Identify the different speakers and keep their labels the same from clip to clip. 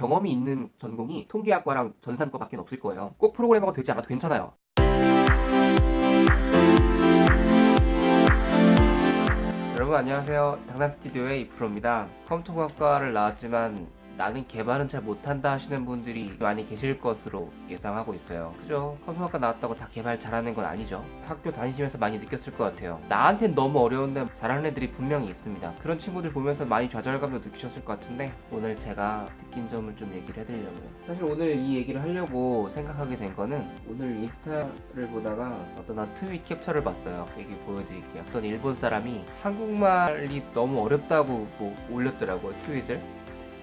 Speaker 1: 경험이 있는 전공이 통계학과랑 전산과밖에 없을 거예요. 꼭 프로그래머가 되지 않아도 괜찮아요. 여러분 안녕하세요. 당산스튜디오의 이프로입니다. 컴퓨터공학과를 나왔지만 나는 개발은 잘 못한다 하시는 분들이 많이 계실 것으로 예상하고 있어요. 그죠? 컴퓨터학과 나왔다고 다 개발 잘하는 건 아니죠. 학교 다니시면서 많이 느꼈을 것 같아요. 나한텐 너무 어려운데 잘하는 애들이 분명히 있습니다. 그런 친구들 보면서 많이 좌절감도 느끼셨을 것 같은데 오늘 제가 느낀 점을 좀 얘기를 해드리려고요. 사실 오늘 이 얘기를 하려고 생각하게 된 거는 오늘 인스타를 보다가 어떤 트윗 캡처를 봤어요. 여기 보여드릴게요. 어떤 일본 사람이 한국말이 너무 어렵다고 올렸더라고요. 트윗을.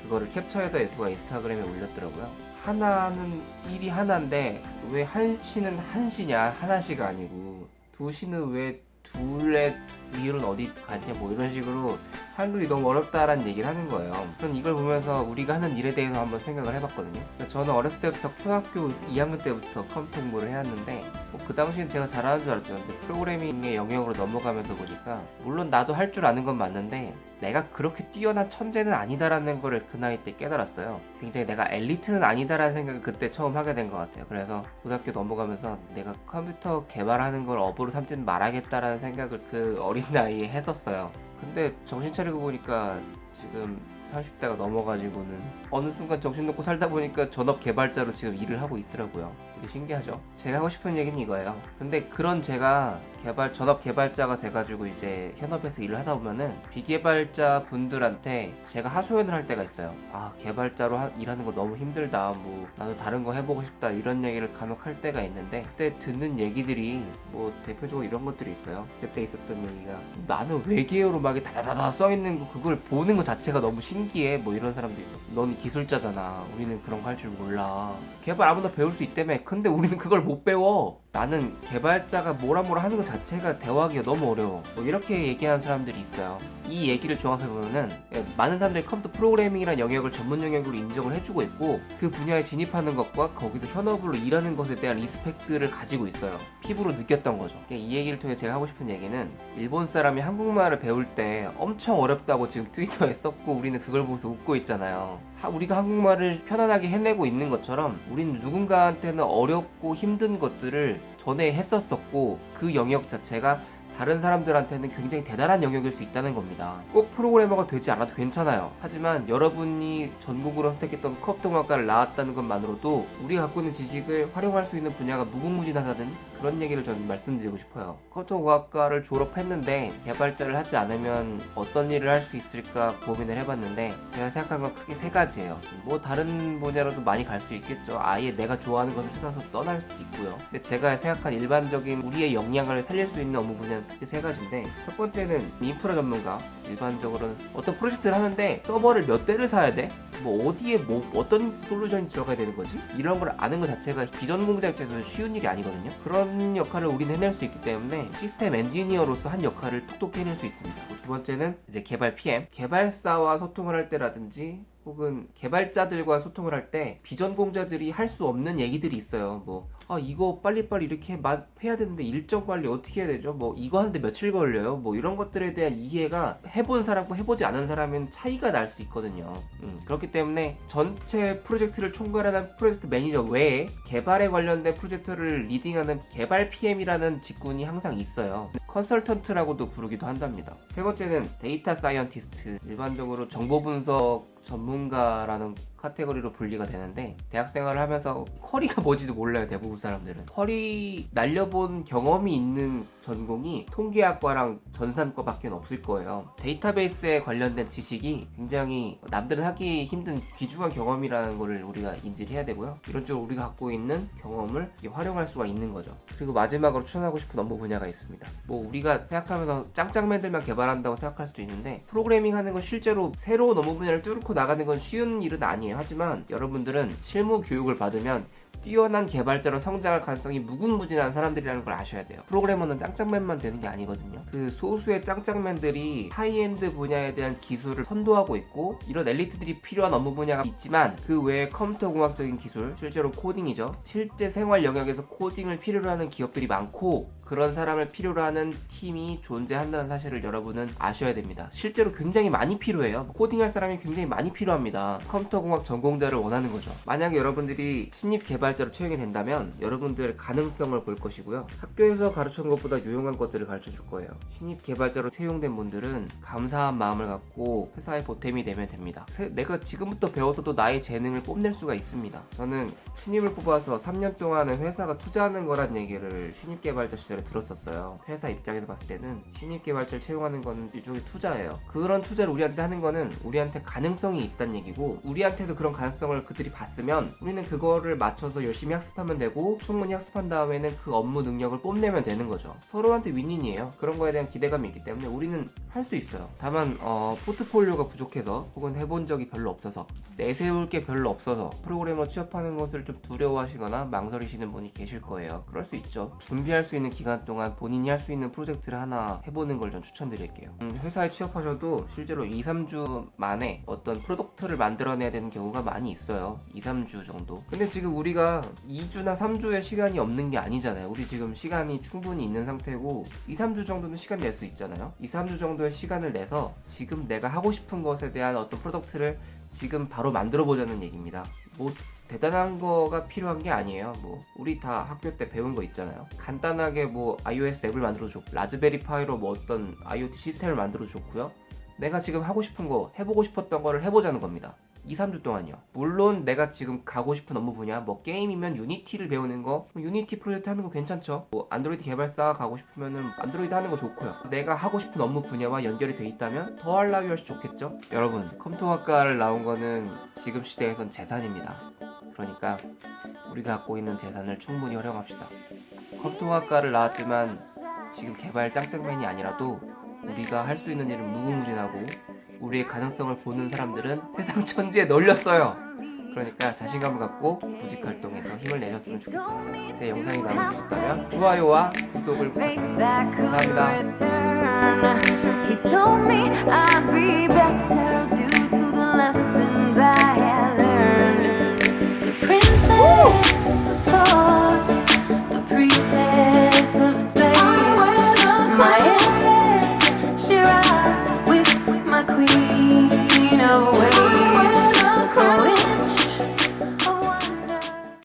Speaker 1: 그거를 캡처해서 누가 인스타그램에 올렸더라고요. 하나는 일이 하나인데 왜 한시는 한시냐, 하나시가 아니고 두시는 왜 둘의 비율은 어디 갔냐, 뭐 이런 식으로 한글이 너무 어렵다라는 얘기를 하는 거예요. 저는 이걸 보면서 우리가 하는 일에 대해서 한번 생각을 해봤거든요. 저는 어렸을 때부터 초등학교 2학년 때부터 컴퓨터 공부를 해왔는데 그 당시엔 제가 잘하는 줄 알았죠. 근데 프로그래밍의 영역으로 넘어가면서 보니까 물론 나도 할 줄 아는 건 맞는데 내가 그렇게 뛰어난 천재는 아니다라는 거를 그 나이 때 깨달았어요. 굉장히 내가 엘리트는 아니다라는 생각을 그때 처음 하게 된 것 같아요. 그래서 고등학교 넘어가면서 내가 컴퓨터 개발하는 걸 업으로 삼지는 말아야겠다라는 생각을 그 어린 나이에 했었어요. 근데 정신 차리고 보니까 지금 30대가 넘어가지고는 어느 순간 정신 놓고 살다 보니까 전업 개발자로 지금 일을 하고 있더라고요. 되게 신기하죠? 제가 하고 싶은 얘기는 이거예요. 근데 그런 제가 전업 개발자가 돼가지고 이제 현업에서 일을 하다 보면은 비개발자 분들한테 제가 하소연을 할 때가 있어요. 아, 개발자로 일하는 거 너무 힘들다. 뭐 나도 다른 거 해보고 싶다. 이런 얘기를 간혹 할 때가 있는데 그때 듣는 얘기들이 뭐 대표적으로 이런 것들이 있어요. 그때 있었던 얘기가 나는 외계어로 막 다다다다 써있는 거 그걸 보는 것 자체가 너무 신기해. 뭐 이런 사람도 있어. 넌 기술자잖아. 우리는 그런 거 할 줄 몰라. 개발 아무나 배울 수 있다며. 근데 우리는 그걸 못 배워. 나는 개발자가 뭐라 하는 것 자체가 대화하기가 너무 어려워. 뭐 이렇게 얘기하는 사람들이 있어요. 이 얘기를 종합해보면은 많은 사람들이 컴퓨터 프로그래밍이라는 영역을 전문 영역으로 인정을 해주고 있고 그 분야에 진입하는 것과 거기서 현업으로 일하는 것에 대한 리스펙트를 가지고 있어요. 피부로 느꼈던 거죠. 이 얘기를 통해 제가 하고 싶은 얘기는 일본 사람이 한국말을 배울 때 엄청 어렵다고 지금 트위터에 썼고 우리는 그걸 보면서 웃고 있잖아요. 우리가 한국말을 편안하게 해내고 있는 것처럼 우리는 누군가한테는 어렵고 힘든 것들을 전에 했었었고 그 영역 자체가 다른 사람들한테는 굉장히 대단한 영역일 수 있다는 겁니다. 꼭 프로그래머가 되지 않아도 괜찮아요. 하지만 여러분이 전공으로 선택했던 컴퓨터공학과를 나왔다는 것만으로도 우리가 갖고 있는 지식을 활용할 수 있는 분야가 무궁무진하다는 그런 얘기를 저는 말씀드리고 싶어요. 컴퓨터공학과를 졸업했는데 개발자를 하지 않으면 어떤 일을 할 수 있을까 고민을 해봤는데 제가 생각한 건 크게 세 가지예요. 뭐 다른 분야로도 많이 갈 수 있겠죠. 아예 내가 좋아하는 것을 찾아서 떠날 수도 있고요. 근데 제가 생각한 일반적인 우리의 역량을 살릴 수 있는 업무 분야는 크게 세 가지인데 첫 번째는 인프라 전문가. 일반적으로는 어떤 프로젝트를 하는데 서버를 몇 대를 사야 돼? 뭐 어디에 어떤 솔루션이 들어가야 되는 거지? 이런 걸 아는 것 자체가 비전공자 입장에서는 쉬운 일이 아니거든요. 그런 역할을 우리는 해낼 수 있기 때문에 시스템 엔지니어로서 한 역할을 톡톡히 해낼 수 있습니다. 두 번째는 이제 개발 PM. 개발사와 소통을 할 때라든지 혹은 개발자들과 소통을 할 때 비전공자들이 할 수 없는 얘기들이 있어요. 뭐 이거 빨리빨리 이렇게 해야 되는데 일정 관리 어떻게 해야 되죠? 뭐 이거 하는데 며칠 걸려요? 뭐 이런 것들에 대한 이해가 해본 사람과 해보지 않은 사람은 차이가 날 수 있거든요. 그렇기 때문에 전체 프로젝트를 총괄하는 프로젝트 매니저 외에 개발에 관련된 프로젝트를 리딩하는 개발 PM이라는 직군이 항상 있어요. 컨설턴트라고도 부르기도 한답니다. 세 번째는 데이터 사이언티스트. 일반적으로 정보 분석 전문가라는 카테고리로 분리가 되는데 대학 생활을 하면서 쿼리가 뭔지도 몰라요. 대부분 사람들은 쿼리 날려본 경험이 있는 전공이 통계학과랑 전산과밖에 없을 거예요. 데이터베이스에 관련된 지식이 굉장히 남들은 하기 힘든 귀중한 경험이라는 거를 우리가 인지를 해야 되고요. 이런 쪽으로 우리가 갖고 있는 경험을 활용할 수가 있는 거죠. 그리고 마지막으로 추천하고 싶은 업무 분야가 있습니다. 뭐 우리가 생각하면서 짱짱맨들만 개발한다고 생각할 수도 있는데 프로그래밍 하는 건 실제로 새로운 업무 분야를 뚫고 나가는 건 쉬운 일은 아니에요. 하지만 여러분들은 실무 교육을 받으면 뛰어난 개발자로 성장할 가능성이 무궁무진한 사람들이라는 걸 아셔야 돼요. 프로그래머는 짱짱맨만 되는 게 아니거든요. 그 소수의 짱짱맨들이 하이엔드 분야에 대한 기술을 선도하고 있고 이런 엘리트들이 필요한 업무 분야가 있지만 그 외에 컴퓨터공학적인 기술, 실제로 코딩이죠. 실제 생활 영역에서 코딩을 필요로 하는 기업들이 많고 그런 사람을 필요로 하는 팀이 존재한다는 사실을 여러분은 아셔야 됩니다. 실제로 굉장히 많이 필요해요. 코딩할 사람이 굉장히 많이 필요합니다. 컴퓨터공학 전공자를 원하는 거죠. 만약에 여러분들이 신입 개발자로 채용이 된다면 여러분들의 가능성을 볼 것이고요. 학교에서 가르치는 것보다 유용한 것들을 가르쳐 줄 거예요. 신입 개발자로 채용된 분들은 감사한 마음을 갖고 회사에 보탬이 되면 됩니다. 내가 지금부터 배워서도 나의 재능을 뽐낼 수가 있습니다. 저는 신입을 뽑아서 3년 동안은 회사가 투자하는 거란 얘기를 신입 개발자 시절에 들었었어요. 회사 입장에서 봤을 때는 신입 개발자를 채용하는 거는 일종의 투자예요. 그런 투자를 우리한테 하는 거는 우리한테 가능성이 있다는 얘기고, 우리한테도 그런 가능성을 그들이 봤으면 우리는 그거를 맞춰서 열심히 학습하면 되고, 충분히 학습한 다음에는 그 업무 능력을 뽐내면 되는 거죠. 서로한테 윈윈이에요. 그런 거에 대한 기대감이 있기 때문에 우리는 할 수 있어요. 다만 포트폴리오가 부족해서, 혹은 해본 적이 별로 없어서, 내세울 게 별로 없어서 프로그래머 취업하는 것을 좀 두려워하시거나 망설이시는 분이 계실 거예요. 그럴 수 있죠. 준비할 수 있는 기간 동안 본인이 할 수 있는 프로젝트를 하나 해보는 걸 전 추천드릴게요. 회사에 취업하셔도 실제로 2-3주 만에 어떤 프로덕트를 만들어내야 되는 경우가 많이 있어요. 2-3주 정도. 근데 지금 우리가 2주나 3주의 시간이 없는 게 아니잖아요. 우리 지금 시간이 충분히 있는 상태고 2-3주 정도는 시간 낼 수 있잖아요. 2-3주 정도의 시간을 내서 지금 내가 하고 싶은 것에 대한 어떤 프로덕트를 지금 바로 만들어 보자는 얘기입니다. 뭐 대단한 거가 필요한 게 아니에요. 뭐 우리 다 학교 때 배운 거 있잖아요. 간단하게 뭐 iOS 앱을 만들어 줬고, 라즈베리 파이로 뭐 어떤 IoT 시스템을 만들어 줬고요. 내가 지금 하고 싶은 거, 해보고 싶었던 거를 해보자는 겁니다. 2-3주 동안요. 물론 내가 지금 가고 싶은 업무 분야, 뭐 게임이면 유니티를 배우는 거, 유니티 프로젝트 하는 거 괜찮죠. 뭐 안드로이드 개발사 가고 싶으면은 안드로이드 하는 거 좋고요. 내가 하고 싶은 업무 분야와 연결이 돼 있다면 더 하려면 훨씬 좋겠죠. 여러분, 컴퓨터학과를 나온 거는 지금 시대에선 재산입니다. 그러니까 우리가 갖고 있는 재산을 충분히 활용합시다. 컴퓨터학과를 나왔지만 지금 개발 짱짱맨이 아니라도 우리가 할 수 있는 일은 무궁무진하고, 우리의 가능성을 보는 사람들은 세상 천지에 널렸어요. 그러니까 자신감을 갖고 구직 활동에서 힘을 내셨으면 좋겠습니다. 제 영상이 마음에 드셨다면 좋아요와 구독을 부탁드립니다. 감사합니다.